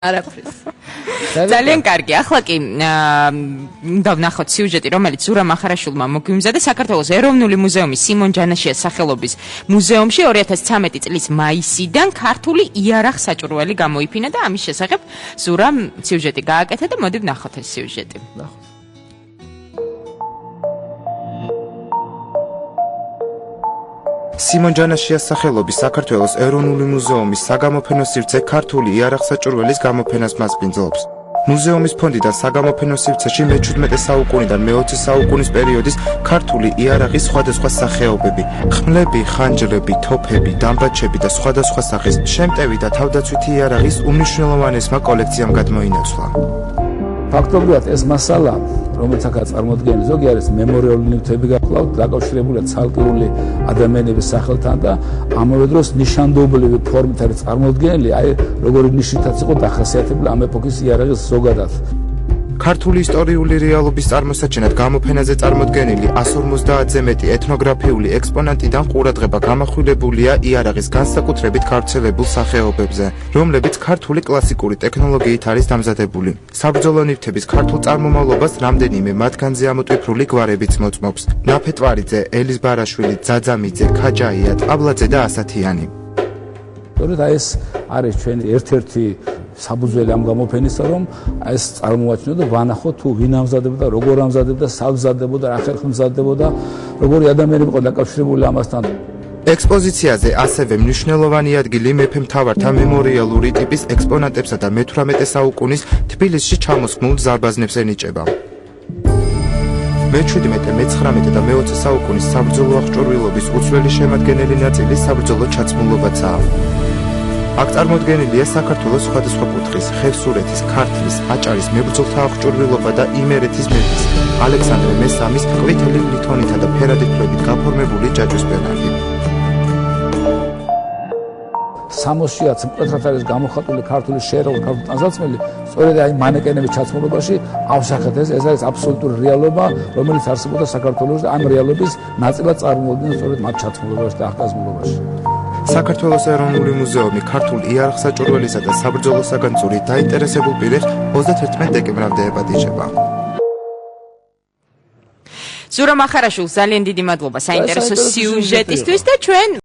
არაფრის. ძალიან კარგი. ახლა კი უნდა ვნახოთ სიუჟეტი, რომელიც ზურამ ახარაშვილმა მოგვიმზადა საქართველოს ეროვნული მუზეუმის სიმონ ჯანაშიას სახელობის მუზეუმში 2013 წლის მაისიდან ქართული იარაღ-საჭურველი გამოიფინა და ამის შესახებ ზურამ სიუჟეტი გააკეთა და მოდი ვნახოთ ეს სიუჟეტი. სიმონ ჯანაშიას სახელობის საქართველოს ეროვნული მუზეუმის საგამოფენო სივრცე ქართული იარაღ-საჭურველის გამოფენას მასპინძლობს. მუზეუმის ფონდიდან საგამოფენო სივრცეში მე-17 საუკუნიდან მე-20 საუკუნის პერიოდის ქართული იარაღის სხვადასხვა სახეობები, ხმლები, ხანჯრები, თოფები, დამბაჩები და სხვადასხვა სახის შემტევი და თავდაცვითი იარაღის უმნიშვნელოვანესმა კოლექციამ გადმოინაცვლა. ფაქტობრივად ეს მასალა, რომელიც აქ წარმოდგენილი, ზოგი არის მემორიალური ნივთები გახლავთ, დაკავშირებულია ცალკეული ადამიანების სახელთან და ამავე დროს ნიშანდობლივი ფორმით არის წარმოდგენილი, აი როგორი ნიშითაც იყო დახასიათებული ამ ეპოქის იარაღის ზოგადად. ქართული ისტორიული რეალობის წარმოსაჩენად გამოფენაზე წარმოდგენილი 150-ზე მეტი ეთნოგრაფიული ექსპონატიდან ყურადღება გამახვილებულია იარაღის განსაკუთრებით გავრცელებულ სახეობებზე, რომლებიც ქართული კლასიკური ტექნოლოგიით არის დამზადებული. საბრძოლო ნივთების ქართულ წარმომავლობას რამდენიმე მათგანზე ამოტვიფრული გვარებიც მოწმობს: ნაფეტვარიძე, ელის ბარაშვილი, ძაძამიძე, ქაჯაია, ტაბლაძე და ასათიანი. სწორედ ეს არის ჩვენი ერთ-ერთი საბუძველი ამ გამოფენისა, რომ ეს წარმოაჩინოთ და ვანახოთ თუ ვინ ამზადებდა, როგორ ამზადებდა, საგზადებოდა, რა ხერხი მზადდებოდა, როგორი ადამიანები იყო დაკავშირებული ამასთან. ექსპოზიციაზე ასევე მნიშვნელოვანი ადგილი მეფე მთავართა მემორიალური ტიპის ექსპონატებსა და მე-18 საუკუნის თბილისში ჩამოსხმულ ზარბაზნებს ენიჭება. მე-17, მე-19 და მე-20 საუკუნის საბრძოლო აღჭურვილობის უცვლელი შემადგენელი ნაწილი საბრძოლო ჩაცმულობაცაა. აქ წარმოდგენილია საქართველოს სხვადასხვა კუთხის, ხევსურეთის, ქართლის, აჭარის მებრძოლთა აღჭურვილობა და იმერეთის მეფის, ალექსანდრე მესამის ყვითელი ლითონითა და ფერადი ქვებით გაფორმებული ჯაჭვის პენალი. სამოსიაც მკვეთრად არის გამოხატული ქართული შეერაღო ქართული ტანსაცმელი, სწორედ აი მანეკენების ჩაცმულობაში ავსახეთ ეს არის აბსოლუტური რეალობა, რომელიც არსებობდა საქართველოს და ამ რეალობის ნაწილად წარმოუდგენს სწორედ მათ ჩაცმულობაში და აღკაზმულობაში. საქართველოს ეროვნული მუზეუმი ქართულ იარაღ-საჭურველისა და საბრძოლო საგანძური დაინტერესებულ პირებს 31 დეკემბრამდე ებადიჭება. ზურამ ახარაშვილს ძალიან დიდი მადლობა საინტერესო სიუჟეტისთვის და ჩვენ